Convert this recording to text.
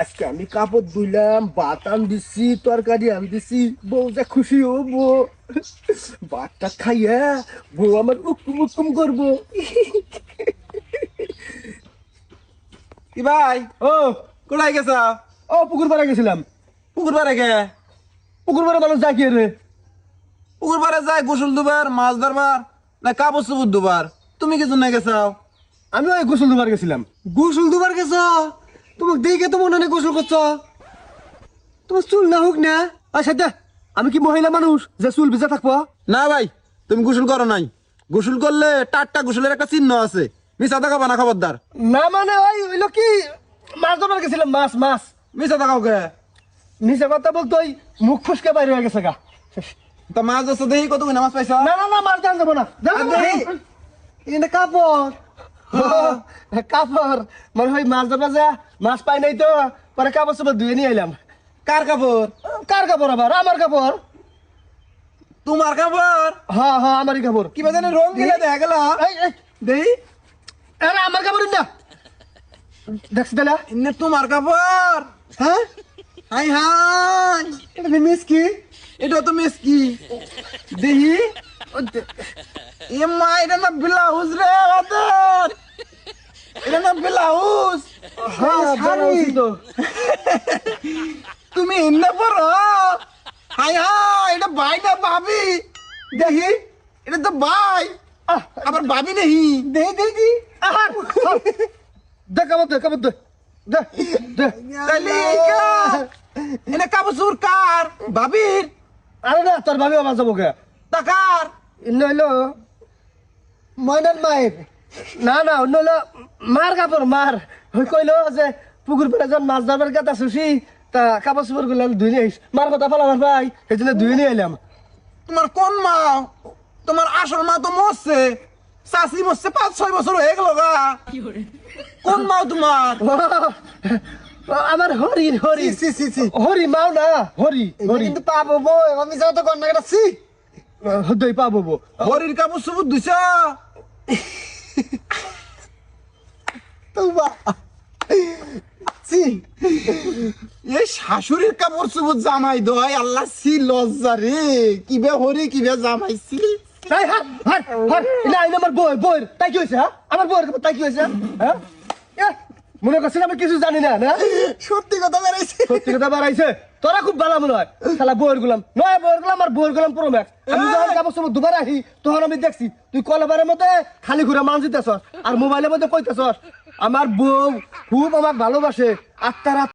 আজকে আমি কাপড় ধুইলাম, বাতাম দিছি, তরকারি আন দিছি, বউ যা খুশি হবো। ভাতটা খাইয়া বউ আমার উকুম উকুম করবো। কি ভাই ও কোথায় গেছ? ও পুকুর পাড়ে গেছিলাম। পুকুর পাড়ে গে? পুকুর পাড়ে মানুষ যায় কি রে? পুকুর পাড়ে যায় গোসল দুবার, মাছ ধরবার, না কাপড় চোপড় দুবার? তুমি কি জন্য গেছাও? আমি ওই গোসল দুবার গেছিলাম। গোসল দুবার গেছ? তোমাকে দেখে তো মনে হয় গোসল করছ। তোমার চুল না হোক না। আচ্ছা দে, আমি কি মহিলা মানুষ যে চুল ভিজা থাকবো? না ভাই, তুমি গোসল করো নাই। গোসল করলে টাটটা গোসলের একটা চিহ্ন আছে। মিছা থাকা বানা খবরদার। না মানে ওই হইলো কি, মাছ ধরবার গেছিলাম, মাছ মাছ। মিছা থাকাও কে? নিচে কথা বলতো ওই মুখ ফুসকে বাইরে হয়ে গেছে গা। তা মাছ ধরছো দেখি কত মাছ পাইছ? না না না, মাছ ধরা যাবো না, যাবো না। এটা কাপড়। কাপড় মানে ওই মাছ ধরবা যা মাছ পাই নাই তো, পরে কাপড় চোপড় ধুয়ে নিয়ে এলাম। কার কাপড়? কার কাপড় আবার? আমার কাপড়। তোমার কাপড়? হ্যাঁ হ্যাঁ, আমারই কাপড়। কিবা জানি রং গিলা দেখা গেল। এই, এই, দেখি আরে আমার কাপড় না, দেখছি তাহলে। ইন্নে তোমার কাপড়? হ্যাঁ, হাই হাই, এটা মিস কি? এটা তো মেসকি। দেখি এ মা, এটা না ব্লাউজ রে ওদের। এটা না ব্লাউজ। হ্যাঁ শাড়ি। তো তুমি এনে পড়ো? হাই হাই, এটা ভাই না ভাবি? দেখি এটা তো ভাই, আবার ভাবি নেই। দেখি আহার, দেখ কাপড় দে, কাপড় দে, দে দে। তাহলে এটা কাপড় চোপড় কার? ভাবির? আরে না, তোর ভাবি আমার যাবো কে? টাকার? অন্য হইলো ময়নার মায়ের। না না, অন্য হইলো মার কাপড়, মার। ওই কইলো যে পুকুর পাড়ে যখন মাছ ধরবার কথা শুছি, তা কাপড় চোপড় গুলো ধুয়ে নিয়ে আইস। মার কথা ফেলা আমার ভাই, সেই জন্য ধুয়ে নিয়ে এলাম। তোমার কোন মা? তোমার আসল মা তো মরছে, চাষি মরছে 5-6 বছর হয়ে গেল গা। কোন মা তোমার? আমার হরি হরি সি সি সি। হরি মাও না, হরি এটা হরি কিন্তু পাবো বই, আমি যাও তো কন্যা কেটা সি। দই পাবো বো। হরির কাপড় চোপড় দিছ? তুবা সি। এই শাশুড়ির কাপড় চোপড় জামাই দয়, আল্লাহ সি লজ্জা রে। কিবে হরি কিবে জামাইছি। তাই হাত হাত হাত, না এই আমার বই বই, তাই কি হয়েছে? হ্যাঁ, আমার বইয়ের কাপড় তাই কি হয়েছে? হ্যাঁ, এ, মনে করছিস আমি কিছু জানি না না? সত্যি কথা বেরাইছে। সত্যি কথা বাড়াইছে। তোরা খুব ভালো মনে হয় শালা বইয়ের গুলাম, নয় বইয়ের গুলাম আর বইয়ের গুলাম পুরো ম্যাক্স। আমি যখন কাপড় চোপড় দুবার আহি তখন আমি দেখছি তুই কলবারের মধ্যে খালি ঘুরে মান দিতেছস আর মোবাইলের মধ্যে কইতেছস আমার বউ খুব আমাকে ভালোবাসে, আত্মার